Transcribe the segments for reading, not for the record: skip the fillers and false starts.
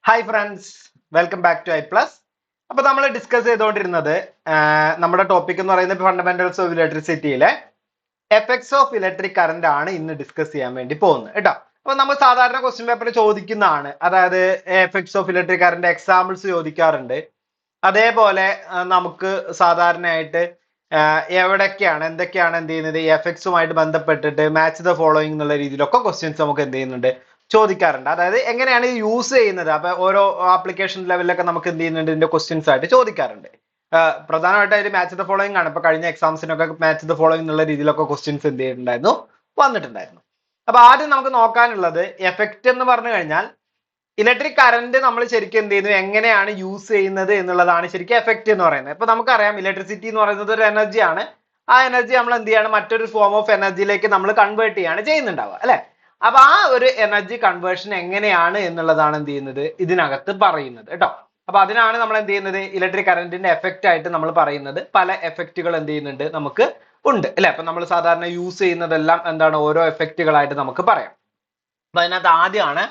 Hi friends, welcome back to I plus. അപ്പൊ നമ്മൾ discuss ചെയ്തുകൊണ്ടിരുന്നത് നമ്മുടെ ടോപ്പിക് എന്ന് പറയുന്നത് ഫണ്ടമെന്റൽസ് ഓഫ് ഇലക്ട്രിസിറ്റിയിലെ എഫക്ട്സ് ഓഫ് ഇലക്ട്രിക് കറന്റ് ആണ് ഇന്ന് ഡിസ്കസ് ചെയ്യാൻ വേണ്ടി പോകുന്നത് കേട്ടോ. അപ്പൊ നമ്മൾ സാധാരണ ക്വസ്റ്റ്യൻ പേപ്പറിൽ ചോദിക്കുന്നതാണ്, അതായത് effects of electric current examples ചോദിക്കാറുണ്ട്. അതേപോലെ നമുക്ക് സാധാരണയായിട്ട് എവിടൊക്കെയാണ് എന്തൊക്കെയാണ് എന്ത് ചെയ്യുന്നത് ഈ എഫക്ട്സുമായിട്ട് ബന്ധപ്പെട്ടിട്ട് മാച്ച് ദ ഫോളോയിങ് എന്നുള്ള രീതിയിലൊക്കെ ക്വസ്റ്റ്യൻസ് നമുക്ക് എന്ത് ചെയ്യുന്നുണ്ട് ചോദിക്കാറുണ്ട്. അതായത് എങ്ങനെയാണ് യൂസ് ചെയ്യുന്നത്, അപ്പൊ ഓരോ ആപ്ലിക്കേഷൻ ലെവലിലൊക്കെ നമുക്ക് എന്ത് ചെയ്യുന്നുണ്ട് ഇതിന്റെ ക്വസ്റ്റ്യൻസ് ആയിട്ട് ചോദിക്കാറുണ്ട്. പ്രധാനമായിട്ട് അതിൽ മാച്ച് ദ ഫോളോയിങ് ആണ്. ഇപ്പൊ കഴിഞ്ഞ എക്സാംസിനൊക്കെ മാച്ച് ദ ഫോളോയിങ് എന്നുള്ള രീതിയിലൊക്കെ ക്വസ്റ്റ്യൻസ് എന്ത് ചെയ്തിട്ടുണ്ടായിരുന്നു, വന്നിട്ടുണ്ടായിരുന്നു. അപ്പൊ ആദ്യം നമുക്ക് നോക്കാനുള്ളത് എഫക്റ്റ് എന്ന് പറഞ്ഞു കഴിഞ്ഞാൽ ഇലക്ട്രിക് കറന്റ് നമ്മൾ ശരിക്കും എന്ത് ചെയ്യുന്നു, എങ്ങനെയാണ് യൂസ് ചെയ്യുന്നത് എന്നുള്ളതാണ് ശരിക്കും എഫക്റ്റ് എന്ന് പറയുന്നത്. ഇപ്പൊ നമുക്കറിയാം ഇലക്ട്രിസിറ്റി എന്ന് പറയുന്നത് ഒരു എനർജിയാണ്. ആ എനർജി നമ്മൾ എന്ത് ചെയ്യാണ്, മറ്റൊരു ഫോം ഓഫ് എനർജിയിലേക്ക് നമ്മൾ കൺവേർട്ട് ചെയ്യാണ് ചെയ്യുന്നുണ്ടാവുക അല്ലെ. അപ്പൊ ആ ഒരു എനർജി കൺവേർഷൻ എങ്ങനെയാണ് എന്നുള്ളതാണ് എന്ത് ചെയ്യുന്നത് ഇതിനകത്ത് പറയുന്നത് കേട്ടോ. അപ്പൊ അതിനാണ് നമ്മൾ എന്ത് ചെയ്യുന്നത് ഇലക്ട്രിക് കറന്റിന്റെ എഫക്റ്റ് ആയിട്ട് നമ്മൾ പറയുന്നത്. പല എഫക്റ്റുകൾ എന്ത് ചെയ്യുന്നുണ്ട് നമുക്ക് ഉണ്ട് അല്ലെ. അപ്പൊ നമ്മൾ സാധാരണ യൂസ് ചെയ്യുന്നതെല്ലാം എന്താണ് ഓരോ എഫക്റ്റുകളായിട്ട് നമുക്ക് പറയാം. അപ്പൊ അതിനകത്ത് ആദ്യമാണ്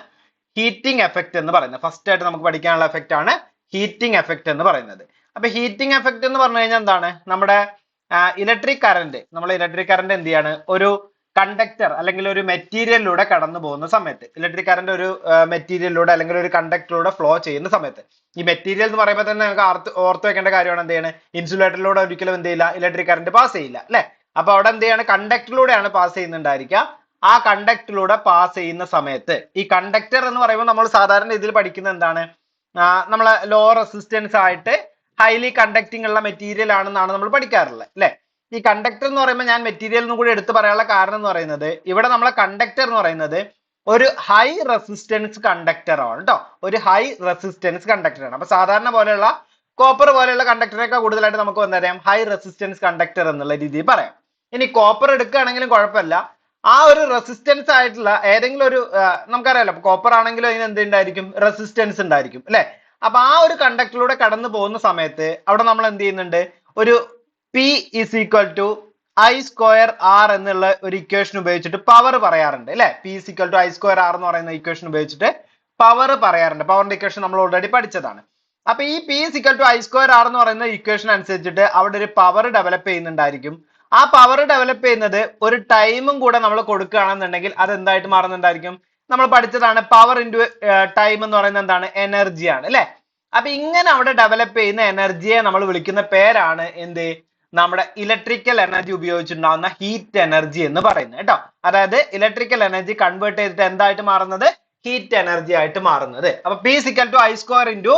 ഹീറ്റിംഗ് എഫക്റ്റ് എന്ന് പറയുന്നത്. ഫസ്റ്റ് ആയിട്ട് നമുക്ക് പഠിക്കാനുള്ള എഫക്റ്റ് ആണ് ഹീറ്റിംഗ് എഫക്റ്റ് എന്ന് പറയുന്നത്. അപ്പൊ ഹീറ്റിംഗ് എഫക്റ്റ് എന്ന് പറഞ്ഞു കഴിഞ്ഞാൽ എന്താണ്, നമ്മുടെ ഇലക്ട്രിക് കറന്റ് എന്ത് ചെയ്യാണ്, ഒരു കണ്ടക്ടർ അല്ലെങ്കിൽ ഒരു മെറ്റീരിയലിലൂടെ കടന്നു പോകുന്ന സമയത്ത്, ഇലക്ട്രിക് കറന്റ് ഒരു മെറ്റീരിയലിലൂടെ അല്ലെങ്കിൽ ഒരു കണ്ടക്ടറിലൂടെ ഫ്ലോ ചെയ്യുന്ന സമയത്ത്, ഈ മെറ്റീരിയൽ എന്ന് പറയുമ്പോൾ തന്നെ നമുക്ക് ഓർത്ത് വെക്കേണ്ട കാര്യമാണ് എന്ത് ചെയ്യണം, ഇൻസുലേറ്ററിലൂടെ ഒരിക്കലും എന്ത് ചെയ്യില്ല ഇലക്ട്രിക് കറന്റ് പാസ് ചെയ്യില്ല അല്ലെ. അപ്പൊ അവിടെ എന്ത് ചെയ്യാണ്, കണ്ടക്ടറിലൂടെയാണ് പാസ് ചെയ്യുന്നുണ്ടായിരിക്കുക. ആ കണ്ടക്ടറിലൂടെ പാസ് ചെയ്യുന്ന സമയത്ത് ഈ കണ്ടക്ടർ എന്ന് പറയുമ്പോൾ നമ്മൾ സാധാരണ ഇതിൽ പഠിക്കുന്ന എന്താണ്, നമ്മളെ ലോ റെസിസ്റ്റൻസ് ആയിട്ട് ഹൈലി കണ്ടക്ടിങ് ഉള്ള മെറ്റീരിയൽ ആണെന്നാണ് നമ്മൾ പഠിക്കാറുള്ളത് അല്ലെ. ഈ കണ്ടക്ടർ എന്ന് പറയുമ്പോൾ ഞാൻ മെറ്റീരിയൽ എന്നും കൂടി എടുത്തു പറയാനുള്ള കാരണം എന്ന് പറയുന്നത്, ഇവിടെ നമ്മളെ കണ്ടക്ടർ എന്ന് പറയുന്നത് ഒരു ഹൈ റെസിസ്റ്റൻസ് കണ്ടക്ടർ ആണ് കേട്ടോ. ഒരു ഹൈ റെസിസ്റ്റൻസ് കണ്ടക്ടർ ആണ്. അപ്പൊ സാധാരണ പോലെയുള്ള കോപ്പർ പോലെയുള്ള കണ്ടക്ടറൊക്കെ കൂടുതലായിട്ട് നമുക്ക് വന്നറിയാം ഹൈ റെസിസ്റ്റൻസ് കണ്ടക്ടർ എന്നുള്ള രീതിയിൽ പറയാം. ഇനി കോപ്പർ എടുക്കുകയാണെങ്കിലും കുഴപ്പമില്ല, ആ ഒരു റെസിസ്റ്റൻസ് ആയിട്ടുള്ള ഏതെങ്കിലും ഒരു നമുക്കറിയാലോ കോപ്പർ ആണെങ്കിലും അതിന് എന്ത് ഉണ്ടായിരിക്കും, റെസിസ്റ്റൻസ് ഉണ്ടായിരിക്കും അല്ലെ. അപ്പൊ ആ ഒരു കണ്ടക്ടറിലൂടെ കടന്നു പോകുന്ന സമയത്ത് അവിടെ നമ്മൾ എന്ത് ചെയ്യുന്നുണ്ട്, ഒരു P is equal to I square R എന്നുള്ള ഒരു ഇക്വേഷൻ ഉപയോഗിച്ചിട്ട് പവർ പറയാറുണ്ട് അല്ലെ. P is equal to I square R എന്ന് പറയുന്ന ഇക്വേഷൻ ഉപയോഗിച്ചിട്ട് പവർ പറയാറുണ്ട്. പവറിന്റെ ഇക്വേഷൻ നമ്മൾ ഓൾറെഡി പഠിച്ചതാണ്. അപ്പൊ ഈ P is equal to I square R എന്ന് പറയുന്ന ഇക്വേഷൻ അനുസരിച്ചിട്ട് അവിടെ ഒരു പവർ ഡെവലപ്പ് ചെയ്യുന്നുണ്ടായിരിക്കും. ആ പവർ ഡെവലപ്പ് ചെയ്യുന്നത് ഒരു ടൈമും കൂടെ നമ്മൾ കൊടുക്കുകയാണെന്നുണ്ടെങ്കിൽ അത് എന്തായിട്ട് മാറുന്നുണ്ടായിരിക്കും, നമ്മൾ പഠിച്ചതാണ് പവർ ഇൻറ്റു ടൈം എന്ന് പറയുന്നത് എന്താണ്, എനർജിയാണ് അല്ലെ. അപ്പൊ ഇങ്ങനെ അവിടെ ഡെവലപ്പ് ചെയ്യുന്ന എനർജിയെ നമ്മൾ വിളിക്കുന്ന പേരാണ് എന്ത്, നമ്മുടെ ഇലക്ട്രിക്കൽ എനർജി ഉപയോഗിച്ചിട്ടുണ്ടാകുന്ന ഹീറ്റ് എനർജി എന്ന് പറയുന്നത് കേട്ടോ. അതായത് ഇലക്ട്രിക്കൽ എനർജി കൺവേർട്ട് ചെയ്തിട്ട് എന്തായിട്ട് മാറുന്നത്, ഹീറ്റ് എനർജി ആയിട്ട് മാറുന്നത്. അപ്പൊ P is equal to I square into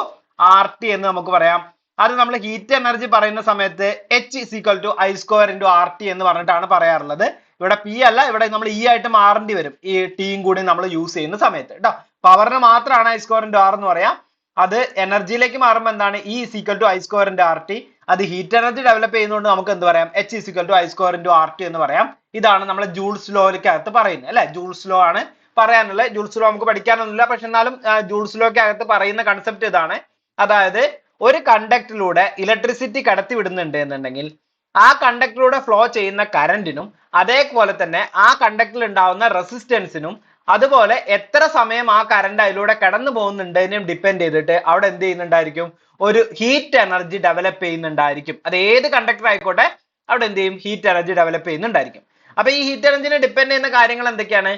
RT എന്ന് നമുക്ക് പറയാം. അത് നമ്മൾ ഹീറ്റ് എനർജി പറയുന്ന സമയത്ത് H is equal to I square into RT എന്ന് പറഞ്ഞിട്ടാണ് പറയാറുള്ളത്. ഇവിടെ P അല്ല, ഇവിടെ നമ്മൾ E ആയിട്ട് മാറേണ്ടി വരും ഈ ടിയും കൂടി നമ്മൾ യൂസ് ചെയ്യുന്ന സമയത്ത് കേട്ടോ. പവറിന് മാത്രമാണ് I square into R എന്ന് പറയാം. അത് എനർജിയിലേക്ക് മാറുമ്പോൾ എന്താണ്, E is equal to I square into RT. അത് ഹീറ്റ് എനർജി ഡെവലപ്പ് ചെയ്യുന്നതുകൊണ്ട് നമുക്ക് എന്ത് പറയാം, H is equal to I square into RT എന്ന് പറയാം. ഇതാണ് നമ്മൾ ജൂൾസ് ലോയ്ക്കകത്ത് പറയുന്നത് അല്ലെ. ജൂൾസ് ലോ ആണ് പറയാനുള്ളത്. ജൂൾസ് ലോ നമുക്ക് പഠിക്കാനൊന്നുമില്ല, പക്ഷെ എന്നാലും ജൂൾസ് ലോയ്ക്കകത്ത് പറയുന്ന കൺസെപ്റ്റ് ഇതാണ്. അതായത് ഒരു കണ്ടക്ടറിലൂടെ ഇലക്ട്രിസിറ്റി കടത്തി വിടുന്നുണ്ട് എന്നുണ്ടെങ്കിൽ ആ കണ്ടക്ടറിലൂടെ ഫ്ലോ ചെയ്യുന്ന കറന്റിനും അതേപോലെ തന്നെ ആ കണ്ടക്ടറിൽ ഉണ്ടാവുന്ന റെസിസ്റ്റൻസിനും അതുപോലെ എത്ര സമയം ആ കറന്റ് അതിലൂടെ കടന്നു പോകുന്നുണ്ടതിനും ഡിപ്പെൻഡ് ചെയ്തിട്ട് അവിടെ എന്ത് ചെയ്യുന്നുണ്ടായിരിക്കും, ഒരു ഹീറ്റ് എനർജി ഡെവലപ്പ് ചെയ്യുന്നുണ്ടായിരിക്കും. അത് ഏത് കണ്ടക്ടർ ആയിക്കോട്ടെ അവിടെ എന്ത് ചെയ്യും, ഹീറ്റ് എനർജി ഡെവലപ്പ് ചെയ്യുന്നുണ്ടായിരിക്കും. അപ്പൊ ഈ ഹീറ്റ് എനർജിനെ ഡിപ്പെൻഡ് ചെയ്യുന്ന കാര്യങ്ങൾ എന്തൊക്കെയാണ്,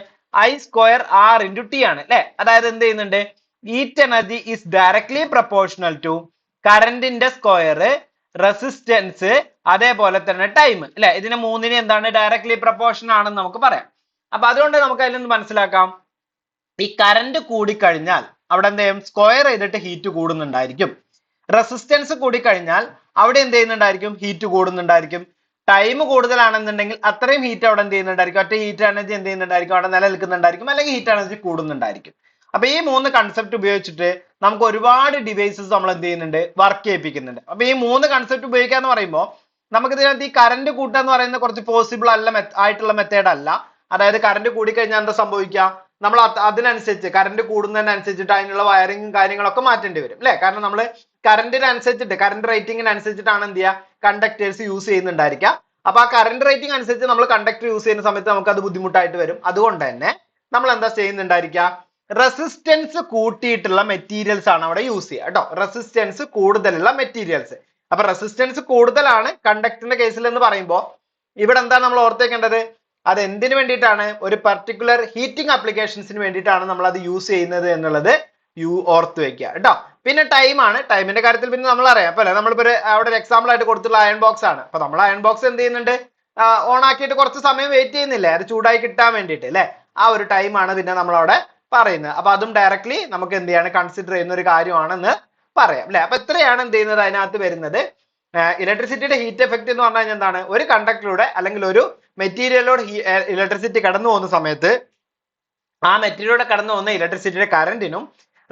I square R into T ആണ് അല്ലെ. അതായത് എന്ത് ചെയ്യുന്നുണ്ട്, heat energy is directly proportional to കറന്റിന്റെ സ്ക്വയർ, റെസിസ്റ്റൻസ്, അതേപോലെ തന്നെ ടൈം അല്ലെ. ഇതിന് മൂന്നിന് എന്താണ് ഡയറക്ട്ലി പ്രൊപ്പോർഷണൽ ആണെന്ന് നമുക്ക് പറയാം. അപ്പൊ അതുകൊണ്ട് നമുക്ക് അതിൽ നിന്ന് മനസ്സിലാക്കാം, ഈ കറന്റ് കൂടിക്കഴിഞ്ഞാൽ അവിടെ എന്ത് ചെയ്യും, സ്ക്വയർ ചെയ്തിട്ട് ഹീറ്റ് കൂടുന്നുണ്ടായിരിക്കും. റെസിസ്റ്റൻസ് കൂടിക്കഴിഞ്ഞാൽ അവിടെ എന്ത് ചെയ്യുന്നുണ്ടായിരിക്കും, ഹീറ്റ് കൂടുന്നുണ്ടായിരിക്കും. ടൈം കൂടുതലാണെന്നുണ്ടെങ്കിൽ അത്രയും ഹീറ്റ് അവിടെ എന്ത് ചെയ്യുന്നുണ്ടായിരിക്കും, ഒറ്റ ഹീറ്റ് എനർജി എന്ത് ചെയ്യുന്നുണ്ടായിരിക്കും, അവിടെ നിലനിൽക്കുന്നുണ്ടായിരിക്കും, അല്ലെങ്കിൽ ഹീറ്റ് എനർജി കൂടുന്നുണ്ടായിരിക്കും. അപ്പൊ ഈ മൂന്ന് കൺസെപ്റ്റ് ഉപയോഗിച്ചിട്ട് നമുക്ക് ഒരുപാട് ഡിവൈസസ് നമ്മൾ എന്ത് ചെയ്യുന്നുണ്ട്, വർക്ക് ചെയ്യിപ്പിക്കുന്നുണ്ട്. അപ്പൊ ഈ മൂന്ന് കൺസെപ്റ്റ് ഉപയോഗിക്കാന്ന് പറയുമ്പോൾ നമുക്ക് ഇതിനകത്ത് ഈ കറന്റ് കൂട്ടുക എന്ന് പറയുന്ന കുറച്ച് പോസിബിൾ അല്ല ആയിട്ടുള്ള മെത്തേഡ് അല്ല. അതായത് കറന്റ് കൂടിക്കഴിഞ്ഞാൽ എന്താ സംഭവിക്കുക, നമ്മൾ അതിനനുസരിച്ച് കറന്റ് കൂടുന്നതിനനുസരിച്ചിട്ട് അതിനുള്ള വയറിങ്ങും കാര്യങ്ങളൊക്കെ മാറ്റേണ്ടി വരും അല്ലെ. കാരണം നമ്മൾ കറന്റിനനുസരിച്ചിട്ട് കറന്റ് റേറ്റിംഗിനനുസരിച്ചിട്ടാണ് എന്ത് ചെയ്യുക, കണ്ടക്ടേഴ്സ് യൂസ് ചെയ്യുന്നുണ്ടായിരിക്കുക. അപ്പൊ ആ കറന്റ് റേറ്റിംഗ് അനുസരിച്ച് നമ്മൾ കണ്ടക്ടർ യൂസ് ചെയ്യുന്ന സമയത്ത് നമുക്ക് അത് ബുദ്ധിമുട്ടായിട്ട് വരും. അതുകൊണ്ട് തന്നെ നമ്മൾ എന്താ ചെയ്യുന്നുണ്ടായിരിക്കുക, റെസിസ്റ്റൻസ് കൂട്ടിയിട്ടുള്ള മെറ്റീരിയൽസ് ആണ് അവിടെ യൂസ് ചെയ്യുക കേട്ടോ. റെസിസ്റ്റൻസ് കൂടുതലുള്ള മെറ്റീരിയൽസ്. അപ്പൊ റെസിസ്റ്റൻസ് കൂടുതലാണ് കണ്ടക്ടറിന്റെ കേസിൽ എന്ന് പറയുമ്പോൾ ഇവിടെ എന്താണ് നമ്മൾ ഓർത്തേക്കേണ്ടത്? അത് എന്തിനു വേണ്ടിയിട്ടാണ്? ഒരു പർട്ടിക്കുലർ ഹീറ്റിംഗ് ആപ്ലിക്കേഷൻസിന് വേണ്ടിയിട്ടാണ് നമ്മൾ അത് യൂസ് ചെയ്യുന്നത് എന്നുള്ളത് ഓർത്ത് വെക്കുക കേട്ടോ. പിന്നെ ടൈമാണ്. ടൈമിന്റെ കാര്യത്തിൽ പിന്നെ നമ്മൾ അറിയാം അപ്പൊ അല്ലെ, നമ്മളിപ്പോ അവിടെ ഒരു എക്സാമ്പിൾ ആയിട്ട് കൊടുത്തുള്ള അയൺ ബോക്സ് ആണ്. അപ്പൊ നമ്മൾ അയൺ ബോക്സ് എന്ത് ചെയ്യുന്നുണ്ട്? ഓൺ ആക്കിയിട്ട് കുറച്ച് സമയം വെയിറ്റ് ചെയ്യുന്നില്ലേ അത് ചൂടായി കിട്ടാൻ വേണ്ടിയിട്ട് അല്ലെ? ആ ഒരു ടൈമാണ് പിന്നെ നമ്മളവിടെ പറയുന്നത്. അപ്പൊ അതും ഡയറക്ട്ലി നമുക്ക് എന്ത് ചെയ്യാണ്? കൺസിഡർ ചെയ്യുന്ന ഒരു കാര്യമാണെന്ന് പറയാം അല്ലെ? അപ്പൊ ഇത്രയാണ് എന്ത് ചെയ്യുന്നത് അതിനകത്ത് വരുന്നത്. ഇലക്ട്രിസിറ്റിയുടെ ഹീറ്റ് എഫക്റ്റ് എന്ന് പറഞ്ഞു കഴിഞ്ഞാൽ എന്താണ്? ഒരു കണ്ടക്ടറിലൂടെ അല്ലെങ്കിൽ ഒരു മെറ്റീരിയലിലൂടെ ഇലക്ട്രിസിറ്റി കടന്നു പോകുന്ന സമയത്ത് ആ മെറ്റീരിയലിലൂടെ കടന്നു പോകുന്ന ഇലക്ട്രിസിറ്റിയുടെ കറന്റിനും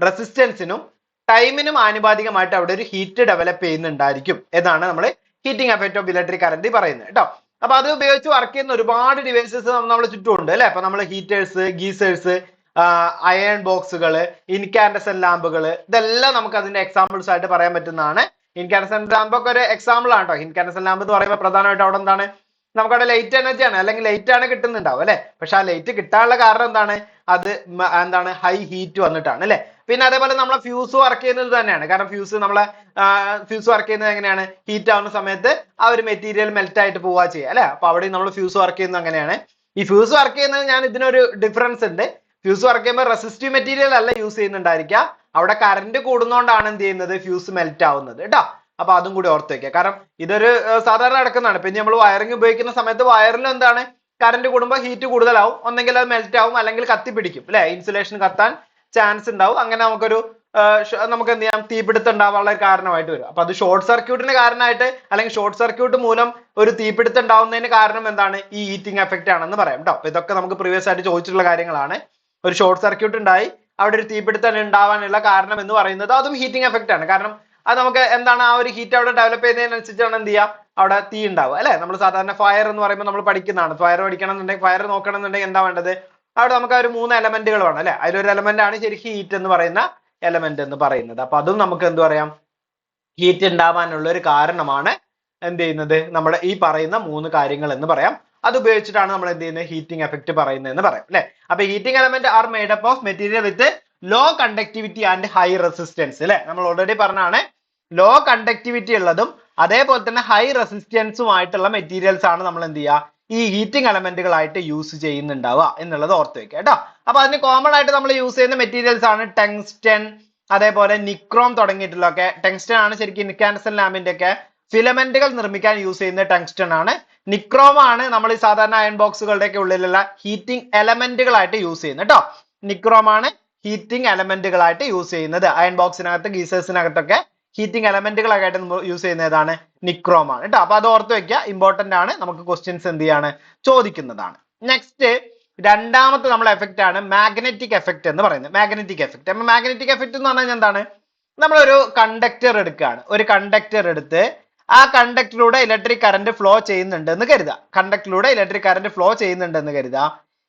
റെസിസ്റ്റൻസിനും ടൈമിനും ആനുപാതികമായിട്ട് അവിടെ ഒരു ഹീറ്റ് ഡെവലപ്പ് ചെയ്യുന്നുണ്ടായിരിക്കും എന്നാണ് നമ്മൾ heating effect of electric current പറയുന്നത് കേട്ടോ. അപ്പൊ അത് ഉപയോഗിച്ച് വർക്ക് ചെയ്യുന്ന ഒരുപാട് ഡിവൈസസ് നമ്മുടെ ചുറ്റുമുണ്ട് അല്ലെ? അപ്പൊ നമ്മൾ ഹീറ്റേഴ്സ്, ഗീസേഴ്സ്, അയൺ ബോക്സുകൾ, ഇൻകാൻഡസെന്റ് ലാമ്പുകൾ, ഇതെല്ലാം നമുക്ക് അതിന്റെ എക്സാമ്പിൾസ് ആയിട്ട് പറയാൻ പറ്റുന്നതാണ്. ഇൻകാൻഡസെന്റ് ലാമ്പ് ഒക്കെ ഒരു എക്സാമ്പിൾ ആണ് കേട്ടോ. ഇൻകാൻഡസെന്റ് ലാമ്പ് എന്ന് പറയുമ്പോൾ പ്രധാനമായിട്ട് അവിടെ എന്താണ്? നമുക്കവിടെ ലൈറ്റ് എനർജി ആണ് അല്ലെങ്കിൽ ലൈറ്റ് ആണ് കിട്ടുന്നുണ്ടാവും അല്ലെ? പക്ഷെ ആ ലൈറ്റ് കിട്ടാനുള്ള കാരണം എന്താണ്? അത് എന്താണ്? ഹൈ ഹീറ്റ് വന്നിട്ടാണ് അല്ലെ? പിന്നെ അതേപോലെ നമ്മളെ ഫ്യൂസ് വർക്ക് ചെയ്യുന്നത് തന്നെയാണ്. കാരണം ഫ്യൂസ് വർക്ക് ചെയ്യുന്നത് എങ്ങനെയാണ്? ഹീറ്റ് ആവുന്ന സമയത്ത് ആ ഒരു മെറ്റീരിയൽ മെൽറ്റ് ആയിട്ട് പോവുക ചെയ്യുക അല്ലെ? അപ്പൊ അവിടെ നമ്മൾ ഫ്യൂസ് വർക്ക് ചെയ്യുന്നത് അങ്ങനെയാണ്. ഈ ഫ്യൂസ് വർക്ക് ചെയ്യുന്നത് ഞാൻ ഇതിനൊരു ഡിഫറൻസ് ഉണ്ട്. ഫ്യൂസ് വർക്ക് ചെയ്യുമ്പോൾ റെസിസ്റ്റീവ് മെറ്റീരിയൽ അല്ല യൂസ് ചെയ്യുന്നുണ്ടായിരിക്കുക. അവിടെ കറന്റ് കൂടുന്നോണ്ടാണ് എന്ത് ചെയ്യുന്നത്? ഫ്യൂസ് മെൽറ്റ് ആവുന്നത് കേട്ടോ. അപ്പൊ അതും കൂടി ഓർത്ത് വെക്കുക. കാരണം ഇതൊരു സാധാരണ നടക്കുന്നതാണ്. പിന്നെ നമ്മൾ വയറിംഗ് ഉപയോഗിക്കുന്ന സമയത്ത് വയറിലും എന്താണ്? കറന്റ് കൂടുമ്പോൾ ഹീറ്റ് കൂടുതലാവും. ഒന്നെങ്കിൽ അത് മെൽറ്റ് ആവും അല്ലെങ്കിൽ കത്തിപ്പിടിക്കും അല്ലെ? ഇൻസുലേഷൻ കത്താൻ ചാൻസ് ഉണ്ടാവും. അങ്ങനെ നമുക്ക് എന്ത് ചെയ്യാം? തീപിടുത്തം ഉണ്ടാവാനുള്ള കാരണമായിട്ട് വരും. അപ്പൊ അത് ഷോർട്ട് സർക്യൂട്ടിന് കാരണമായിട്ട് അല്ലെങ്കിൽ ഷോർട്ട് സർക്യൂട്ട് മൂലം ഒരു തീപിടുത്തം ഉണ്ടാവുന്നതിന് കാരണം എന്താണ്? ഈ ഹീറ്റിംഗ് എഫക്റ്റ് ആണെന്ന് പറയാം കേട്ടോ. അപ്പൊ ഇതൊക്കെ നമുക്ക് പ്രീവിയസ് ആയിട്ട് ചോദിച്ചിട്ടുള്ള കാര്യങ്ങളാണ്. ഒരു ഷോർട്ട് സർക്യൂട്ട് ഉണ്ടായി അവിടെ ഒരു തീപിടുത്തം ഉണ്ടാവാനുള്ള കാരണം എന്ന് പറയുന്നത് അതും ഹീറ്റിംഗ് എഫക്റ്റ് ആണ്. കാരണം അത് നമുക്ക് എന്താണ്? ആ ഒരു ഹീറ്റ് അവിടെ ഡെവലപ്പ് ചെയ്യുന്നതിനനുസരിച്ചാണ് എന്ത് ചെയ്യുക? അവിടെ തീ ഉണ്ടാവുക അല്ലെ? നമ്മൾ സാധാരണ ഫയർ എന്ന് പറയുമ്പോൾ നമ്മൾ പഠിക്കുന്നതാണ്. ഫയർ പഠിക്കണം എന്നുണ്ടെങ്കിൽ, ഫയർ നോക്കണം എന്നുണ്ടെങ്കിൽ എന്താ വേണ്ടത്? അവിടെ നമുക്ക് ആ ഒരു 3 എലമെന്റുകൾ വേണം അല്ലെ? അതിലൊരു എലമെന്റ് ആണ് ശരിക്കും ഹീറ്റ് എന്ന് പറയുന്ന എലമെന്റ് എന്ന് പറയുന്നത്. അപ്പൊ അതും നമുക്ക് എന്ത് പറയാം? ഹീറ്റ് ഉണ്ടാവാനുള്ള ഒരു കാരണമാണ് എന്ത് ചെയ്യുന്നത്? നമ്മുടെ ഈ പറയുന്ന 3 കാര്യങ്ങൾ എന്ന് പറയാം. അത് ഉപയോഗിച്ചിട്ടാണ് നമ്മൾ എന്ത് ചെയ്യുന്നത്? ഹീറ്റിംഗ് എഫക്റ്റ് പറയുന്നത് എന്ന് പറയാം അല്ലെ? അപ്പൊ heating element are made up of material with low conductivity and high resistance അല്ലെ? നമ്മൾ ഓൾറെഡി പറഞ്ഞാണ് ലോ കണ്ടക്ടിവിറ്റി ഉള്ളതും അതേപോലെ തന്നെ ഹൈ റെസിസ്റ്റൻസും ആയിട്ടുള്ള മെറ്റീരിയൽസ് ആണ് നമ്മൾ എന്ത് ചെയ്യുക? ഈ ഹീറ്റിംഗ് എലമെന്റുകളായിട്ട് യൂസ് ചെയ്യുന്നുണ്ടാവുക എന്നുള്ളത് ഓർത്ത് വെക്കുക കേട്ടോ. അപ്പൊ അതിന് കോമൺ ആയിട്ട് നമ്മൾ യൂസ് ചെയ്യുന്ന മെറ്റീരിയൽസ് ആണ് ടങ്സ്റ്റൻ, അതേപോലെ നിക്രോം തുടങ്ങിയിട്ടുള്ളതൊക്കെ. ടങ്സ്റ്റൻ ആണ് ശരിക്കും ഇൻകാൻഡസെന്റ് ലാമ്പിന്റെ ഒക്കെ ഫിലമെന്റുകൾ നിർമ്മിക്കാൻ യൂസ് ചെയ്യുന്ന ടങ്സ്റ്റൻ ആണ്. നിക്രോം ആണ് നമ്മൾ ഈ സാധാരണ അയൺ ബോക്സുകളുടെ ഒക്കെ ഉള്ളിലുള്ള ഹീറ്റിംഗ് എലമെന്റുകളായിട്ട് യൂസ് ചെയ്യുന്നത് കേട്ടോ. നിക്രോം ആണ് ഹീറ്റിംഗ് എലമെന്റുകളായിട്ട് യൂസ് ചെയ്യുന്നത്. അയൺ ബോക്സിനകത്ത്, ഗീസേഴ്സിനകത്തൊക്കെ ഹീറ്റിംഗ് എലമെന്റുകളായിട്ട് യൂസ് ചെയ്യുന്ന ഏതാണ്? നിക്രോം ആണ് കേട്ടോ. അപ്പൊ അത് ഓർത്ത് വെക്കുക, ഇമ്പോർട്ടന്റ് ആണ്. നമുക്ക് ക്വസ്റ്റ്യൻസ് എന്ത് ചെയ്യാണ്? ചോദിക്കുന്നതാണ്. നെക്സ്റ്റ് രണ്ടാമത്തെ നമ്മളെ എഫക്റ്റ് ആണ് മാഗ്നറ്റിക് എഫക്റ്റ് എന്ന് പറയുന്നത്. മാഗ്നറ്റിക് എഫക്റ്റ് എന്ന് പറഞ്ഞാൽ എന്താണ്? നമ്മളൊരു കണ്ടക്ടർ എടുക്കുകയാണ്. ഒരു കണ്ടക്ടർ എടുത്ത് ആ കണ്ടക്ടറിലൂടെ ഇലക്ട്രിക് കറന്റ് ഫ്ലോ ചെയ്യുന്നുണ്ട് എന്ന് കരുതുക.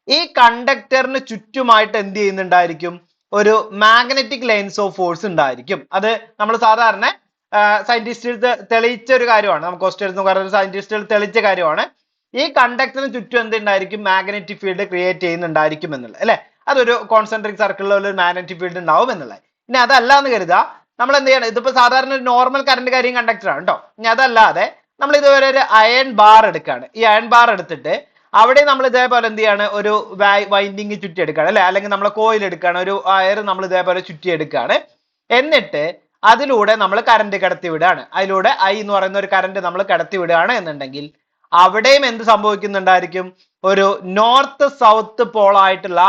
ഈ കണ്ടക്ടറിന് ചുറ്റുമായിട്ട് എന്ത് ചെയ്യുന്നുണ്ടായിരിക്കും? ഒരു മാഗ്നറ്റിക് ലൈൻസ് ഓഫ് ഫോഴ്സ് ഉണ്ടായിരിക്കും. അത് നമ്മൾ സാധാരണ സയന്റിസ്റ്റുകൾ തെളിയിച്ച ഒരു കാര്യമാണ്. നമുക്ക് ക്വസ്റ്റ്യൻസ് സയന്റിസ്റ്റുകൾ തെളിയിച്ച കാര്യമാണ്. ഈ കണ്ടക്ടറിന് ചുറ്റും എന്തുണ്ടായിരിക്കും? മാഗ്നറ്റിക് ഫീൽഡ് ക്രിയേറ്റ് ചെയ്യുന്നുണ്ടായിരിക്കും എന്നുള്ളത് അല്ലെ? അതൊരു കോൺസെൻട്രിക് സർക്കിളിൽ ഒരു മാഗ്നറ്റിക് ഫീൽഡ് ഉണ്ടാവും എന്നുള്ളത്. ഇനി അതല്ല എന്ന് കരുതുക, നമ്മൾ എന്ത് ചെയ്യണം? ഇതിപ്പോ സാധാരണ ഒരു നോർമൽ കറന്റ് കാര്യം കണ്ടക്ടർ ആണ് കേട്ടോ. ഇനി അതല്ലാതെ നമ്മൾ ഇതുവരെ ഒരു അയൺ ബാർ എടുക്കുകയാണ്. ഈ അയൺ ബാർ എടുത്തിട്ട് അവിടെ നമ്മൾ ഇതേപോലെ എന്ത് ചെയ്യാണ്? ഒരു വൈൻഡിങ് ചുറ്റി എടുക്കുകയാണ് അല്ലെ? അല്ലെങ്കിൽ നമ്മൾ കോയിൽ എടുക്കുകയാണ്, ഒരു വയർ നമ്മൾ ഇതേപോലെ ചുറ്റി എടുക്കുകയാണ്. എന്നിട്ട് അതിലൂടെ നമ്മൾ കറന്റ് കടത്തി വിടുകയാണ്. അതിലൂടെ I എന്ന് പറയുന്ന ഒരു കറന്റ് നമ്മൾ കടത്തി വിടുകയാണ് എന്നുണ്ടെങ്കിൽ അവിടെയും എന്ത് സംഭവിക്കുന്നുണ്ടായിരിക്കും? ഒരു നോർത്ത് സൗത്ത് പോൾ ആയിട്ടുള്ള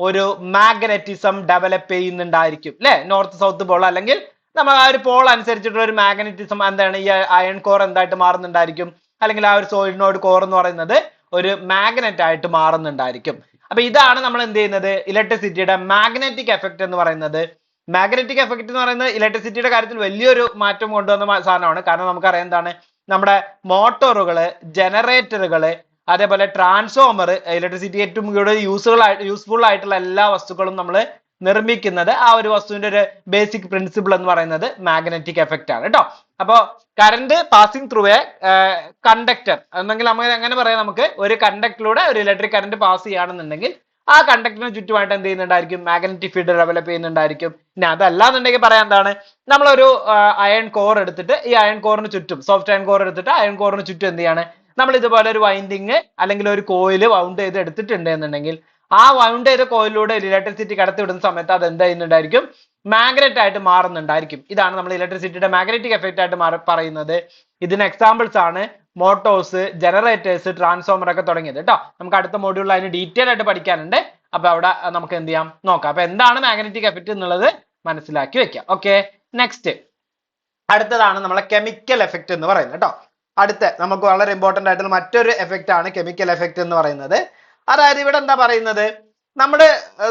ഒരു മാഗ്നറ്റിസം ഡെവലപ്പ് ചെയ്യുന്നുണ്ടായിരിക്കും അല്ലെ? നോർത്ത് സൗത്ത് പോൾ അല്ലെങ്കിൽ നമ്മൾ ആ ഒരു പോൾ അനുസരിച്ചിട്ടുള്ള ഒരു മാഗ്നറ്റിസം എന്താണ്? ഈ അയൺ കോർ എന്തായിട്ട് മാറുന്നുണ്ടായിരിക്കും? അല്ലെങ്കിൽ ആ ഒരു സോളിനോയിഡ് കോർ എന്ന് പറയുന്നത് ഒരു മാഗ്നറ്റ് ആയിട്ട് മാറുന്നുണ്ടായിരിക്കും. അപ്പൊ ഇതാണ് നമ്മൾ എന്ത് ചെയ്യുന്നത്? ഇലക്ട്രിസിറ്റിയുടെ മാഗ്നറ്റിക് എഫക്റ്റ് എന്ന് പറയുന്നത്. മാഗ്നറ്റിക് എഫക്റ്റ് എന്ന് പറയുന്നത് ഇലക്ട്രിസിറ്റിയുടെ കാര്യത്തിൽ വലിയൊരു മാറ്റം കൊണ്ടുവന്ന സാധനമാണ്. കാരണം നമുക്കറിയാം എന്താണ്? നമ്മുടെ മോട്ടോറുകള്, ജനറേറ്ററുകള്, അതേപോലെ ട്രാൻസ്ഫോമർ, ഇലക്ട്രിസിറ്റി ഏറ്റവും കൂടുതൽ യൂസ്ഫുൾ ആയിട്ടുള്ള എല്ലാ വസ്തുക്കളും നമ്മൾ നിർമ്മിക്കുന്നത് ആ ഒരു വസ്തുവിന്റെ ഒരു ബേസിക് പ്രിൻസിപ്പിൾ എന്ന് പറയുന്നത് മാഗ്നറ്റിക് എഫക്റ്റ് ആണ് കേട്ടോ. അപ്പോ current passing through A conductor എന്നെങ്കിൽ നമുക്ക് എങ്ങനെ പറയാം? നമുക്ക് ഒരു കണ്ടക്ടറിലൂടെ ഒരു ഇലക്ട്രിക് കറന്റ് പാസ് ചെയ്യുകയാണെന്നുണ്ടെങ്കിൽ ആ കണ്ടക്ടറിന് ചുറ്റുമായിട്ട് എന്ത് ചെയ്യുന്നുണ്ടായിരിക്കും, മാഗ്നറ്റിക് ഫീൽഡ് ഡെവലപ്പ് ചെയ്യുന്നുണ്ടായിരിക്കും. ഇനി അതല്ലാന്നുണ്ടെങ്കിൽ പറയാൻ എന്താണ്, നമ്മളൊരു അയൺ കോർ എടുത്തിട്ട് ഈ അയൺ കോറിന് ചുറ്റും, സോഫ്റ്റ് അയൺ കോർ എടുത്തിട്ട് അയൺ കോറിന് ചുറ്റും എന്ത് ചെയ്യാണ്, നമ്മൾ ഇതുപോലെ ഒരു വൈൻഡിങ് അല്ലെങ്കിൽ ഒരു കോയിൽ വൗണ്ട് ചെയ്ത് എടുത്തിട്ടുണ്ട് എന്നുണ്ടെങ്കിൽ ആ വൗണ്ട് ചെയ്ത കോയിലൂടെ ഇലക്ട്രിസിറ്റി കടത്തിവിടുന്ന സമയത്ത് അത് എന്ത് ചെയ്യുന്നുണ്ടായിരിക്കും, മാഗ്നറ്റ് ആയിട്ട് മാറുന്നുണ്ടായിരിക്കും. ഇതാണ് നമ്മൾ ഇലക്ട്രിസിറ്റിയുടെ മാഗ്നറ്റിക് എഫക്റ്റ് ആയിട്ട് പറയുന്നത്. ഇതിന് എക്സാമ്പിൾസ് ആണ് മോട്ടോഴ്സ്, ജനറേറ്റേഴ്സ്, ട്രാൻസ്ഫോമർ ഒക്കെ തുടങ്ങിയത് കേട്ടോ. നമുക്ക് അടുത്ത മോഡ്യൂളിൽ അതിന് ഡീറ്റെയിൽ ആയിട്ട് പഠിക്കാനുണ്ട്. അപ്പൊ അവിടെ നമുക്ക് എന്ത് ചെയ്യാം, നോക്കാം. അപ്പൊ എന്താണ് മാഗ്നറ്റിക് എഫക്റ്റ് എന്നുള്ളത് മനസ്സിലാക്കി വെക്കാം. ഓക്കെ, നെക്സ്റ്റ് അടുത്തതാണ് നമ്മളെ കെമിക്കൽ എഫക്റ്റ് എന്ന് പറയുന്നത് കേട്ടോ. അടുത്ത നമുക്ക് വളരെ ഇമ്പോർട്ടന്റ് ആയിട്ടുള്ള മറ്റൊരു എഫക്റ്റ് ആണ് കെമിക്കൽ എഫക്റ്റ് എന്ന് പറയുന്നത്. അതായത് ഇവിടെ എന്താ പറയുന്നത്, നമ്മുടെ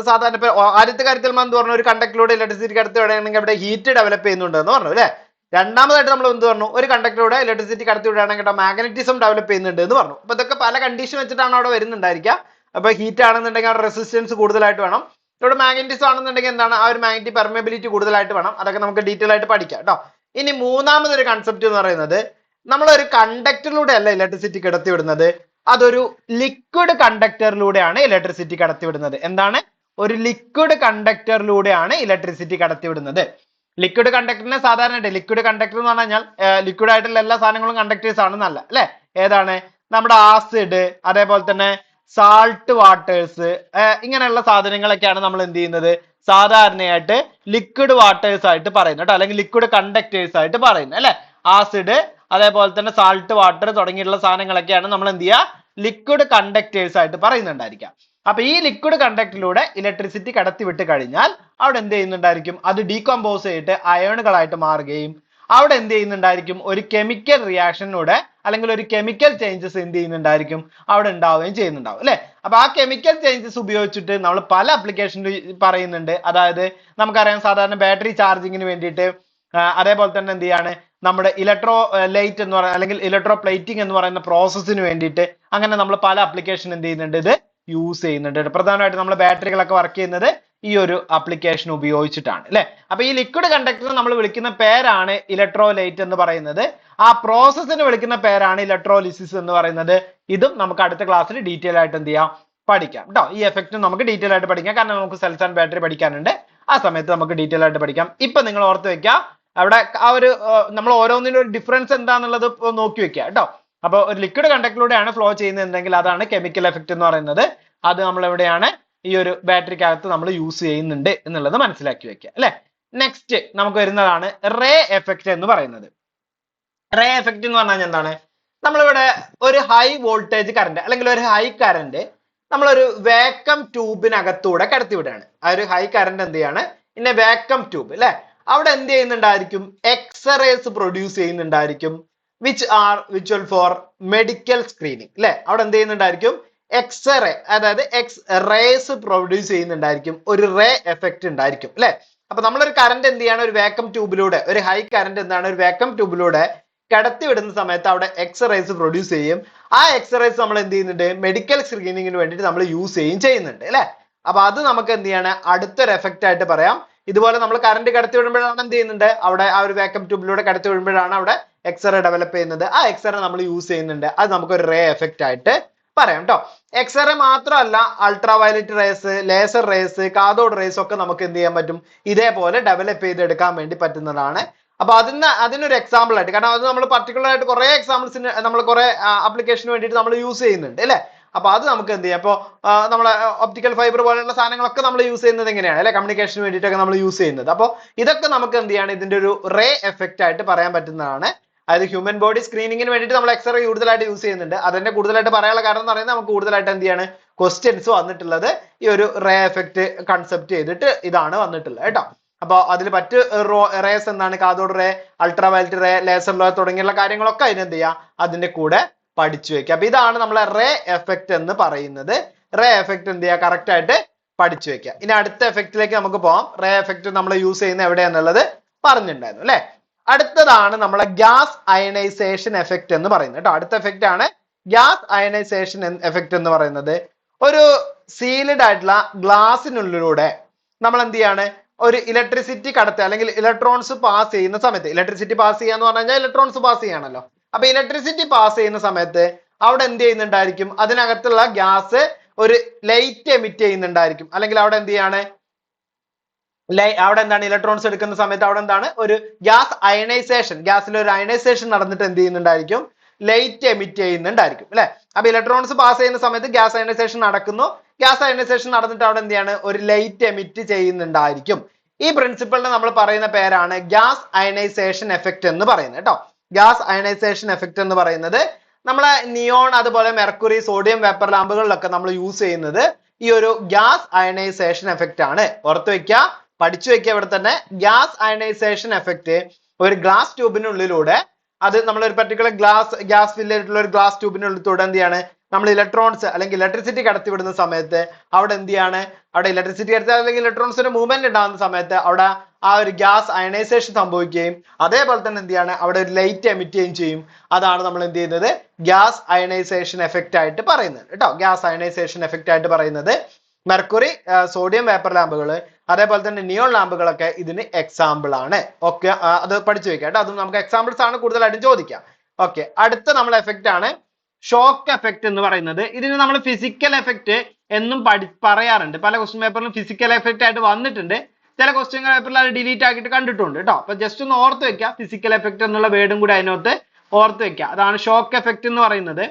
സാധാരണ ഇപ്പൊ ആദ്യത്തെ കാര്യത്തിൽ നമ്മൾ എന്ത് പറഞ്ഞു, ഒരു കണ്ടക്ടറിലൂടെ ഇലക്ട്രിസിറ്റി കടത്തി വിടുകയാണെങ്കിൽ അവിടെ ഹീറ്റ് ഡെവലപ്പ് ചെയ്യുന്നുണ്ട് എന്ന് പറഞ്ഞു അല്ലെ. രണ്ടാമതായിട്ട് നമ്മൾ എന്ത് പറഞ്ഞു, ഒരു കണ്ടക്ടറിലൂടെ ഇലക്ട്രിസിറ്റി കടത്തി വിടുകയാണെങ്കിൽ മാഗ്നറ്റിസം ഡെവലപ്പ് ചെയ്യുന്നുണ്ട് എന്ന് പറഞ്ഞു. അപ്പൊ ഇതൊക്കെ പല കണ്ടീഷൻ വെച്ചിട്ടാണ് അവിടെ വരുന്നുണ്ടായിരിക്കുക. അപ്പൊ ഹീറ്റ് ആണെന്നുണ്ടെങ്കിൽ അവിടെ റെസിസ്റ്റൻസ് കൂടുതലായിട്ട് വേണം. ഇവിടെ മാഗ്നറ്റിസം ആണെന്നുണ്ടെങ്കിൽ എന്താണ്, ആ ഒരു മാഗ്നറ്റിക് പെർമബിലിറ്റി കൂടുതലായിട്ട് വേണം. അതൊക്കെ നമുക്ക് ഡീറ്റെയിൽ ആയിട്ട് പഠിക്കാം കേട്ടോ. ഇനി മൂന്നാമതൊരു കൺസെപ്റ്റ് എന്ന് പറയുന്നത്, നമ്മളൊരു കണ്ടക്ടറിലൂടെ അല്ല ഇലക്ട്രിസിറ്റി കടത്തിവിടുന്നത്, അതൊരു ലിക്വിഡ് കണ്ടക്ടറിലൂടെയാണ് ഇലക്ട്രിസിറ്റി കടത്തിവിടുന്നത്. എന്താണ്, ഒരു ലിക്വിഡ് കണ്ടക്ടറിലൂടെയാണ് ഇലക്ട്രിസിറ്റി കടത്തിവിടുന്നത്. ലിക്വിഡ് കണ്ടക്ടറിനെ സാധാരണ ലിക്വിഡ് കണ്ടക്ടർ എന്ന് പറഞ്ഞു കഴിഞ്ഞാൽ ലിക്വിഡ് ആയിട്ടുള്ള എല്ലാ സാധനങ്ങളും കണ്ടക്ടേഴ്സ് ആണ് നല്ല അല്ലെ. ഏതാണ്, നമ്മുടെ ആസിഡ്, അതേപോലെ തന്നെ സാൾട്ട് വാട്ടേഴ്സ്, ഇങ്ങനെയുള്ള സാധനങ്ങളൊക്കെയാണ് നമ്മൾ എന്ത് ചെയ്യുന്നത്, സാധാരണയായിട്ട് ലിക്വിഡ് വാട്ടേഴ്സ് ആയിട്ട് പറയുന്നത് കേട്ടോ, അല്ലെങ്കിൽ ലിക്വിഡ് കണ്ടക്ടേഴ്സ് ആയിട്ട് പറയുന്നത് അല്ലെ. ആസിഡ്, അതേപോലെ തന്നെ സാൾട്ട് വാട്ടർ തുടങ്ങിയിട്ടുള്ള സാധനങ്ങളൊക്കെയാണ് നമ്മൾ എന്ത് ചെയ്യുക, ലിക്വിഡ് കണ്ടക്ടേഴ്സ് ആയിട്ട് പറയുന്നുണ്ടായിരിക്കാം. അപ്പൊ ഈ ലിക്വിഡ് കണ്ടക്ടറിലൂടെ ഇലക്ട്രിസിറ്റി കടത്തി വിട്ട് കഴിഞ്ഞാൽ അവിടെ എന്ത് ചെയ്യുന്നുണ്ടായിരിക്കും, അത് ഡീകമ്പോസ് ചെയ്തിട്ട് അയോണുകളായിട്ട് മാറുകയും അവിടെ എന്ത് ചെയ്യുന്നുണ്ടായിരിക്കും, ഒരു കെമിക്കൽ റിയാക്ഷനിലൂടെ അല്ലെങ്കിൽ ഒരു കെമിക്കൽ ചേഞ്ചസ് എന്ത് ചെയ്യുന്നുണ്ടായിരിക്കും, അവിടെ ഉണ്ടാവുകയും ചെയ്യുന്നുണ്ടാവും അല്ലെ. അപ്പൊ ആ കെമിക്കൽ ചേഞ്ചസ് ഉപയോഗിച്ചിട്ട് നമ്മൾ പല ആപ്ലിക്കേഷനിൽ പറയുന്നുണ്ട്. അതായത് നമുക്കറിയാം, സാധാരണ ബാറ്ററി ചാർജിങ്ങിന് വേണ്ടിയിട്ട്, അതേപോലെ തന്നെ എന്ത് ചെയ്യാണ്, നമ്മുടെ ഇലക്ട്രോ ലൈറ്റ് എന്ന് പറയുന്ന അല്ലെങ്കിൽ ഇലക്ട്രോ പ്ലേറ്റിംഗ് എന്ന് പറയുന്ന പ്രോസസ്സിന് വേണ്ടിയിട്ട് അങ്ങനെ നമ്മൾ പല ആപ്ലിക്കേഷൻ എന്ത് ചെയ്യുന്നുണ്ട്, ഇത് യൂസ് ചെയ്യുന്നുണ്ട്. പ്രധാനമായിട്ട് നമ്മൾ ബാറ്ററികളൊക്കെ വർക്ക് ചെയ്യുന്നത് ഈ ഒരു ആപ്ലിക്കേഷൻ ഉപയോഗിച്ചിട്ടാണ് അല്ലെ. അപ്പൊ ഈ ലിക്വിഡ് കണ്ടക്ടർ നമ്മൾ വിളിക്കുന്ന പേരാണ് ഇലക്ട്രോലൈറ്റ് എന്ന് പറയുന്നത്. ആ പ്രോസസ്സിന് വിളിക്കുന്ന പേരാണ് ഇലക്ട്രോലിസിസ് എന്ന് പറയുന്നത്. ഇതും നമുക്ക് അടുത്ത ക്ലാസ്സിൽ ഡീറ്റെയിൽ ആയിട്ട് എന്ത് ചെയ്യാം, പഠിക്കാം കേട്ടോ. ഈ എഫക്റ്റും നമുക്ക് ഡീറ്റെയിൽ ആയിട്ട് പഠിക്കാം, കാരണം നമുക്ക് സെൽസ് ആൻഡ് ബാറ്ററി പഠിക്കാനുണ്ട്. ആ സമയത്ത് നമുക്ക് ഡീറ്റെയിൽ ആയിട്ട് പഠിക്കാം. ഇപ്പൊ നിങ്ങൾ ഓർത്ത് വെക്കുക, അവിടെ ആ ഒരു നമ്മൾ ഓരോന്നിനും ഒരു ഡിഫറൻസ് എന്താണെന്നുള്ളത് നോക്കി വെക്കുക കേട്ടോ. അപ്പൊ ഒരു ലിക്വിഡ് കണ്ടക്ടറിലൂടെയാണ് ഫ്ലോ ചെയ്യുന്നതെങ്കിൽ അതാണ് കെമിക്കൽ എഫക്റ്റ് എന്ന് പറയുന്നത്. അത് നമ്മൾ എവിടെയാണ്, ഈ ഒരു ബാറ്ററിക്കകത്ത് നമ്മൾ യൂസ് ചെയ്യുന്നുണ്ട് എന്നുള്ളത് മനസ്സിലാക്കി വെക്കുക അല്ലെ. നെക്സ്റ്റ് നമുക്ക് വരുന്നതാണ് റേ എഫക്റ്റ് എന്ന് പറയുന്നത്. റേ എഫക്റ്റ് എന്ന് പറഞ്ഞാൽ എന്താണ്, നമ്മളിവിടെ ഒരു ഹൈ വോൾട്ടേജ് കറന്റ് അല്ലെങ്കിൽ ഒരു ഹൈ കറന്റ് നമ്മളൊരു വാക്വം ട്യൂബിനകത്തൂടെ കടത്തിവിടുകയാണ്. ആ ഒരു ഹൈ കറന്റ് എന്ത് ചെയ്യാണ്, ഇന്നെ വാക്വം ട്യൂബ് അല്ലെ, അവിടെ എന്ത് ചെയ്യുന്നുണ്ടായിരിക്കും, എക്സ്റേസ് പ്രൊഡ്യൂസ് ചെയ്യുന്നുണ്ടായിരിക്കും, വിച്ച് ഫോർ മെഡിക്കൽ സ്ക്രീനിങ് അല്ലെ. അവിടെ എന്ത് ചെയ്യുന്നുണ്ടായിരിക്കും, എക്സ്റേ, അതായത് എക്സ് റേസ് പ്രൊഡ്യൂസ് ചെയ്യുന്നുണ്ടായിരിക്കും, ഒരു റേ എഫക്റ്റ് ഉണ്ടായിരിക്കും അല്ലെ. അപ്പൊ നമ്മളൊരു കറന്റ് എന്ത് ചെയ്യാണ്, ഒരു വാക്വം ട്യൂബിലൂടെ, ഒരു ഹൈ കറന്റ് എന്താണ്, ഒരു വാക്വം ട്യൂബിലൂടെ കടത്തി വിടുന്ന സമയത്ത് അവിടെ എക്സ്റേസ് പ്രൊഡ്യൂസ് ചെയ്യും. ആ എക്സ്റേസ് നമ്മൾ എന്ത് ചെയ്യുന്നുണ്ട്, മെഡിക്കൽ സ്ക്രീനിങ്ങിന് വേണ്ടിയിട്ട് നമ്മൾ യൂസ് ചെയ്യുന്നുണ്ട് അല്ലെ. അപ്പൊ അത് നമുക്ക് എന്ത് ചെയ്യാണ്, അടുത്തൊരു എഫക്റ്റ് ആയിട്ട് പറയാം. ഇതുപോലെ നമ്മൾ കറന്റ് കടത്തി വിടുമ്പോഴാണ് എന്ത് ചെയ്യുന്നുണ്ട്, അവിടെ ആ ഒരു വാക്വം ട്യൂബിലൂടെ കടത്തി വിടുമ്പോഴാണ് അവിടെ എക്സ്റേ ഡെവലപ്പ് ചെയ്യുന്നത്. ആ എക്സ്റേ നമ്മൾ യൂസ് ചെയ്യുന്നുണ്ട്. അത് നമുക്കൊരു റേ എഫക്റ്റ് ആയിട്ട് പറയാം കേട്ടോ. എക്സ്റേ മാത്രമല്ല, ultraviolet rays, laser rays, cathode rays ഒക്കെ നമുക്ക് എന്ത് ചെയ്യാൻ പറ്റും, ഇതേപോലെ ഡെവലപ്പ് ചെയ്തെടുക്കാൻ വേണ്ടി പറ്റുന്നതാണ്. അപ്പൊ അതിനൊരു എക്സാമ്പിൾ ആയിട്ട്, കാരണം അത് നമ്മൾ പർട്ടിക്കുലർ ആയിട്ട് കുറെ എക്സാമ്പിൾസിന് നമ്മൾ കുറെ ആപ്ലിക്കേഷന് വേണ്ടിയിട്ട് നമ്മൾ യൂസ് ചെയ്യുന്നുണ്ട് അല്ലെ. അപ്പൊ അത് നമുക്ക് എന്ത് ചെയ്യാം, ഇപ്പൊ നമ്മളെ ഒപ്റ്റിക്കൽ ഫൈബർ പോലെയുള്ള സാധനങ്ങളൊക്കെ നമ്മൾ യൂസ് ചെയ്യുന്നത് എങ്ങനെയാണ് അല്ലെ, കമ്മ്യൂണിക്കേഷന് വേണ്ടിയിട്ടൊക്കെ നമ്മൾ യൂസ് ചെയ്യുന്നത്. അപ്പോൾ ഇതൊക്കെ നമുക്ക് എന്ത് ചെയ്യാണ്, ഇതിന്റെ ഒരു റേ എഫക്റ്റ് ആയിട്ട് പറയാൻ പറ്റുന്നതാണ്. അതായത് ഹ്യൂമൻ ബോഡി സ്ക്രീനിങ്ങിന് വേണ്ടിയിട്ട് നമ്മൾ എക്സ്റേ കൂടുതലായിട്ട് യൂസ് ചെയ്യുന്നുണ്ട്. അതിന്റെ കൂടുതലായിട്ട് പറയാനുള്ള കാരണം എന്ന് പറയുന്നത്, നമുക്ക് കൂടുതലായിട്ട് എന്ത് ചെയ്യാണ്, ക്വസ്റ്റ്യൻസ് വന്നിട്ടുള്ളത് ഈ ഒരു റേ എഫക്റ്റ് കൺസെപ്റ്റ് ചെയ്തിട്ട് ഇതാണ് വന്നിട്ടുള്ളത് കേട്ടോ. അപ്പൊ അതിൽ മറ്റ് റേസ് എന്താണ്, cathode ray, ultraviolet ray, laser ray തുടങ്ങിയുള്ള കാര്യങ്ങളൊക്കെ അതിനെന്ത് ചെയ്യാം, അതിന്റെ കൂടെ പഠിച്ചു വെക്കുക. അപ്പൊ ഇതാണ് നമ്മളെ റേ എഫക്റ്റ് എന്ന് പറയുന്നത്. റേ എഫക്റ്റ് എന്ത് ചെയ്യുക, കറക്റ്റ് ആയിട്ട് പഠിച്ചു വെക്കുക. ഇനി അടുത്ത എഫക്റ്റിലേക്ക് നമുക്ക് പോകാം. റേ എഫക്റ്റ് നമ്മൾ യൂസ് ചെയ്യുന്ന എവിടെയാന്നുള്ളത് പറഞ്ഞിട്ടുണ്ടായിരുന്നു അല്ലെ. അടുത്തതാണ് നമ്മളെ ഗ്യാസ് അയണൈസേഷൻ എഫക്റ്റ് എന്ന് പറയുന്നത് കേട്ടോ. അടുത്ത എഫക്റ്റ് ആണ് ഗ്യാസ് അയണൈസേഷൻ എഫക്റ്റ് എന്ന് പറയുന്നത്. ഒരു സീൽഡ് ആയിട്ടുള്ള ഗ്ലാസിനുള്ളിലൂടെ നമ്മൾ എന്ത് ചെയ്യാണ്, ഒരു ഇലക്ട്രിസിറ്റി കടത്തുക അല്ലെങ്കിൽ ഇലക്ട്രോൺസ് പാസ് ചെയ്യുന്ന സമയത്ത്, ഇലക്ട്രിസിറ്റി പാസ് ചെയ്യാന്ന് പറഞ്ഞു കഴിഞ്ഞാൽ ഇലക്ട്രോൺസ് പാസ് ചെയ്യാണല്ലോ. അപ്പൊ ഇലക്ട്രിസിറ്റി പാസ് ചെയ്യുന്ന സമയത്ത് അവിടെ എന്ത് ചെയ്യുന്നുണ്ടായിരിക്കും, അതിനകത്തുള്ള ഗ്യാസ് ഒരു ലൈറ്റ് എമിറ്റ് ചെയ്യുന്നുണ്ടായിരിക്കും, അല്ലെങ്കിൽ അവിടെ എന്ത് ചെയ്യാണ്, അവിടെ എന്താണ് ഇലക്ട്രോൺസ് എടുക്കുന്ന സമയത്ത് അവിടെ എന്താണ് ഒരു ഗ്യാസ് അയണൈസേഷൻ, ഗ്യാസിൽ ഒരു അയണൈസേഷൻ നടന്നിട്ട് എന്ത് ചെയ്യുന്നുണ്ടായിരിക്കും, ലൈറ്റ് എമിറ്റ് ചെയ്യുന്നുണ്ടായിരിക്കും അല്ലെ. അപ്പൊ ഇലക്ട്രോൺസ് പാസ് ചെയ്യുന്ന സമയത്ത് ഗ്യാസ് അയണൈസേഷൻ നടക്കുന്നു, ഗ്യാസ് അയണൈസേഷൻ നടന്നിട്ട് അവിടെ എന്ത് ചെയ്യാണ്, ഒരു ലൈറ്റ് എമിറ്റ് ചെയ്യുന്നുണ്ടായിരിക്കും. ഈ പ്രിൻസിപ്പിളിന് നമ്മൾ പറയുന്ന പേരാണ് ഗ്യാസ് അയണൈസേഷൻ എഫക്റ്റ് എന്ന് പറയുന്നത് കേട്ടോ. ഗ്യാസ് അയണൈസേഷൻ എഫക്റ്റ് എന്ന് പറയുന്നത് നമ്മളെ നിയോൺ അതുപോലെ മെർക്കുറി സോഡിയം വേപ്പർ ലാമ്പുകളിലൊക്കെ നമ്മൾ യൂസ് ചെയ്യുന്നത് ഈ ഒരു ഗ്യാസ് അയണൈസേഷൻ എഫക്റ്റ് ആണ്. ഓർത്ത് വെക്കുക, പഠിച്ചു വെക്കുക. ഇവിടെ തന്നെ ഗ്യാസ് അയണൈസേഷൻ എഫക്റ്റ് ഒരു ഗ്ലാസ് ട്യൂബിനുള്ളിലൂടെ, അത് നമ്മൾ ഒരു പർട്ടിക്കുലർ ഗ്യാസ് ഫില്ല് ചെയ്തിട്ടുള്ള ഒരു ഗ്ലാസ് ട്യൂബിനുള്ളിലൂടെ എന്ത് ചെയ്യാണ്, നമ്മൾ ഇലക്ട്രോൺസ് അല്ലെങ്കിൽ ഇലക്ട്രിസിറ്റി കടത്തിവിടുന്ന സമയത്ത് അവിടെ എന്ത് ചെയ്യാണ്, അവിടെ ഇലക്ട്രിസിറ്റി കടത്തി അല്ലെങ്കിൽ ഇലക്ട്രോൺസിന്റെ മൂവ്മെന്റ് ഉണ്ടാകുന്ന സമയത്ത് അവിടെ ആ ഒരു ഗ്യാസ് അയണൈസേഷൻ സംഭവിക്കുകയും അതേപോലെ തന്നെ എന്ത് ചെയ്യാണ്, അവിടെ ഒരു ലൈറ്റ് എമിറ്റ് ചെയ്യുകയും ചെയ്യും. അതാണ് നമ്മൾ എന്ത് ചെയ്യുന്നത്, ഗ്യാസ് അയണൈസേഷൻ എഫക്റ്റ് ആയിട്ട് പറയുന്നത് കേട്ടോ. ഗ്യാസ് അയണൈസേഷൻ എഫക്റ്റ് ആയിട്ട് പറയുന്നത് മെർക്കുറി സോഡിയം വേപ്പർ ലാമ്പുകൾ അതേപോലെ തന്നെ നിയോൺ ലാമ്പുകളൊക്കെ ഇതിന് എക്സാമ്പിൾ ആണ്. ഓക്കെ, അത് പഠിച്ചു വെക്കാം കേട്ടോ. അതും നമുക്ക് എക്സാമ്പിൾസ് ആണ് കൂടുതലായിട്ടും ചോദിക്കാം. ഓക്കെ, അടുത്ത നമ്മൾ എഫക്റ്റ് ആണ് ഷോക്ക് എഫക്റ്റ് എന്ന് പറയുന്നത്. ഇതിന് നമ്മൾ ഫിസിക്കൽ എഫക്റ്റ് എന്നും പറയാറുണ്ട്. പല ക്വസ്റ്റ്യൻ പേപ്പറിലും ഫിസിക്കൽ എഫക്റ്റ് ആയിട്ട് വന്നിട്ടുണ്ട്, ചില ക്വസ്റ്റ്യൻ പേപ്പറിൽ അത് ഡിലീറ്റ് ആക്കിയിട്ട് കണ്ടിട്ടുണ്ട് കേട്ടോ. അപ്പൊ ജസ്റ്റ് ഒന്ന് ഓർത്ത് വെക്കുക, ഫിസിക്കൽ എഫക്റ്റ് എന്നുള്ള വേർഡും കൂടി അതിനകത്ത് ഓർത്ത് വെക്കുക. അതാണ് ഷോക്ക് എഫക്റ്റ് എന്ന് പറയുന്നത്.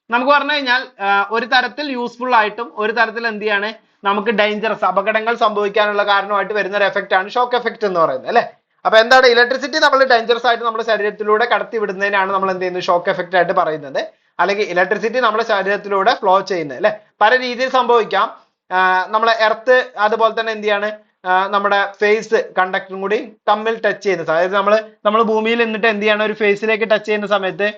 നമുക്ക് പറഞ്ഞു കഴിഞ്ഞാൽ ഒരു തരത്തിൽ യൂസ്ഫുൾ ആയിട്ടും ഒരു തരത്തിൽ എന്ത് ചെയ്യാണ്, നമുക്ക് ഡേഞ്ചറസ് അപകടങ്ങൾ സംഭവിക്കാനുള്ള കാരണമായിട്ട് വരുന്ന ഒരു എഫക്റ്റ് ആണ് ഷോക്ക് എഫക്റ്റ് എന്ന് പറയുന്നത് അല്ലെ. അപ്പൊ എന്താണ്, ഇലക്ട്രിസിറ്റി നമ്മൾ ഡേഞ്ചറസ് ആയിട്ട് നമ്മുടെ ശരീരത്തിലൂടെ കടത്തി വിടുന്നതിനാണ് നമ്മൾ എന്ത് ചെയ്യുന്നത്, ഷോക്ക് എഫക്റ്റ് ആയിട്ട് പറയുന്നത്. അല്ലെങ്കിൽ ഇലക്ട്രിസിറ്റി നമ്മുടെ ശരീരത്തിലൂടെ ഫ്ലോ ചെയ്യുന്നത് അല്ലെ. പല രീതിയിൽ സംഭവിക്കാം. നമ്മളെ എർത്ത് അതുപോലെ തന്നെ എന്ത് ചെയ്യാണ്, നമ്മുടെ ഫേസ് കണ്ടക്ടറും കൂടി തമ്മിൽ ടച്ച് ചെയ്യുന്ന, അതായത് നമ്മൾ ഭൂമിയിൽ നിന്നിട്ട് എന്ത് ചെയ്യണം, ഒരു ഫേസിലേക്ക് ടച്ച് ചെയ്യുന്ന സമയത്ത്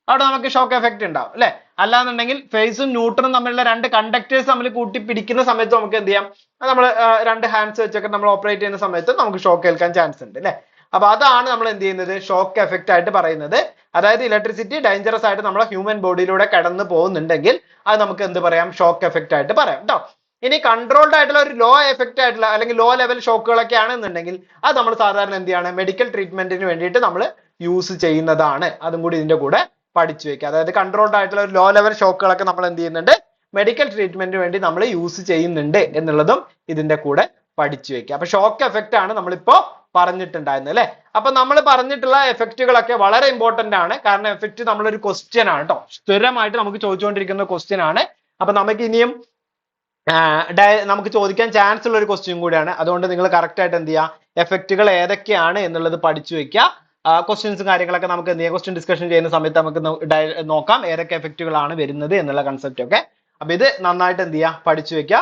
അവിടെ നമുക്ക് ഷോക്ക് എഫക്റ്റ് ഉണ്ടാവും അല്ലെ. അല്ലാന്നുണ്ടെങ്കിൽ ഫേസും ന്യൂട്രനും തമ്മിലുള്ള രണ്ട് കണ്ടക്ടേഴ്സ് തമ്മിൽ കൂട്ടി പിടിക്കുന്ന സമയത്ത് നമുക്ക് എന്ത് ചെയ്യാം, നമ്മൾ രണ്ട് ഹാൻഡ്സ് വെച്ചൊക്കെ നമ്മൾ ഓപ്പറേറ്റ് ചെയ്യുന്ന സമയത്ത് നമുക്ക് ഷോക്ക് ഏൽക്കാൻ ചാൻസ് ഉണ്ട് അല്ലെ. അപ്പൊ അതാണ് നമ്മൾ എന്ത് ചെയ്യുന്നത്, ഷോക്ക് എഫക്റ്റ് ആയിട്ട് പറയുന്നത്. അതായത് ഇലക്ട്രിസിറ്റി ഡേഞ്ചറസ് ആയിട്ട് നമ്മളെ ഹ്യൂമൻ ബോഡിയിലൂടെ കടന്നു പോകുന്നുണ്ടെങ്കിൽ അത് നമുക്ക് എന്ത് പറയാം, ഷോക്ക് എഫക്റ്റ് ആയിട്ട് പറയാം കേട്ടോ. ഇനി കൺട്രോൾഡ് ആയിട്ടുള്ള ഒരു ലോ എഫക്റ്റ് ആയിട്ടുള്ള അല്ലെങ്കിൽ ലോ ലെവൽ ഷോക്കുകളൊക്കെ ആണെന്നുണ്ടെങ്കിൽ അത് നമ്മൾ സാധാരണ എന്ത് ചെയ്യാണ്, മെഡിക്കൽ ട്രീറ്റ്മെന്റിന് വേണ്ടിയിട്ട് നമ്മൾ യൂസ് ചെയ്യുന്നതാണ്. അതും കൂടി ഇതിന്റെ കൂടെ പഠിച്ചു വെക്കുക. അതായത് കൺട്രോൾഡ് ആയിട്ടുള്ള ഒരു ലോ ലെവൽ ഷോക്കുകളൊക്കെ നമ്മൾ എന്ത് ചെയ്യുന്നുണ്ട്, മെഡിക്കൽ ട്രീറ്റ്മെന്റിന് വേണ്ടി നമ്മൾ യൂസ് ചെയ്യുന്നുണ്ട് എന്നുള്ളതും ഇതിന്റെ കൂടെ പഠിച്ചു വെക്കുക. അപ്പൊ ഷോക്ക് എഫക്റ്റ് ആണ് നമ്മളിപ്പോ പറഞ്ഞിട്ടുണ്ടായിരുന്നത് അല്ലെ. അപ്പൊ നമ്മൾ പറഞ്ഞിട്ടുള്ള എഫക്റ്റുകളൊക്കെ വളരെ ഇമ്പോർട്ടന്റ് ആണ്. കാരണം എഫക്റ്റ് നമ്മളൊരു ക്വസ്റ്റ്യൻ ആണ് കേട്ടോ, സ്ഥിരമായിട്ട് നമുക്ക് ചോദിച്ചുകൊണ്ടിരിക്കുന്ന ക്വസ്റ്റ്യൻ ആണ്. അപ്പൊ നമുക്ക് ഇനിയും നമുക്ക് ചോദിക്കാൻ ചാൻസ് ഉള്ള ഒരു ക്വസ്റ്റ്യൻ കൂടിയാണ്. അതുകൊണ്ട് നിങ്ങൾ കറക്റ്റ് ആയിട്ട് എന്ത് ചെയ്യുക, എഫക്റ്റുകൾ ഏതൊക്കെയാണ് എന്നുള്ളത് പഠിച്ചു വെക്കുക. ക്വസ്റ്റ്യൻസും കാര്യങ്ങളൊക്കെ നമുക്ക് എന്ത് ചെയ്യാം, ക്വസ്റ്റ്യൻ ഡിസ്കഷൻ ചെയ്യുന്ന സമയത്ത് നമുക്ക് നോക്കാം ഏതൊക്കെ എഫക്റ്റുകളാണ് വരുന്നത് എന്നുള്ള കൺസെപ്റ്റ് ഒക്കെ. അപ്പൊ ഇത് നന്നായിട്ട് എന്ത് ചെയ്യുക, പഠിച്ചു വെക്കുക.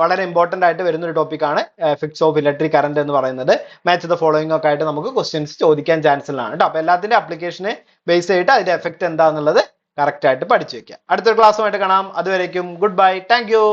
വളരെ ഇമ്പോർട്ടന്റ് ആയിട്ട് വരുന്ന ഒരു ടോപ്പിക്കാണ് എഫക്ട്സ് ഓഫ് ഇലക്ട്രിക് കറന്റ് എന്ന് പറയുന്നത്. മാച്ച് ദ ഫോളോയിങ് ഒക്കെ ആയിട്ട് നമുക്ക് ക്വസ്റ്റ്യൻസ് ചോദിക്കാൻ ചാൻസ് ഉള്ളതാണ് കേട്ടോ. അപ്പൊ എല്ലാത്തിന്റെ അപ്ലിക്കേഷനെ ബേസ് ചെയ്തിട്ട് അതിന്റെ എഫക്ട് എന്താണെന്നുള്ളത് കറക്റ്റ് ആയിട്ട് പഠിച്ചു വെക്കുക. അടുത്തൊരു ക്ലാസ്സുമായിട്ട് കാണാം. അതുവരേക്കും ഗുഡ് ബൈ, താങ്ക് യു.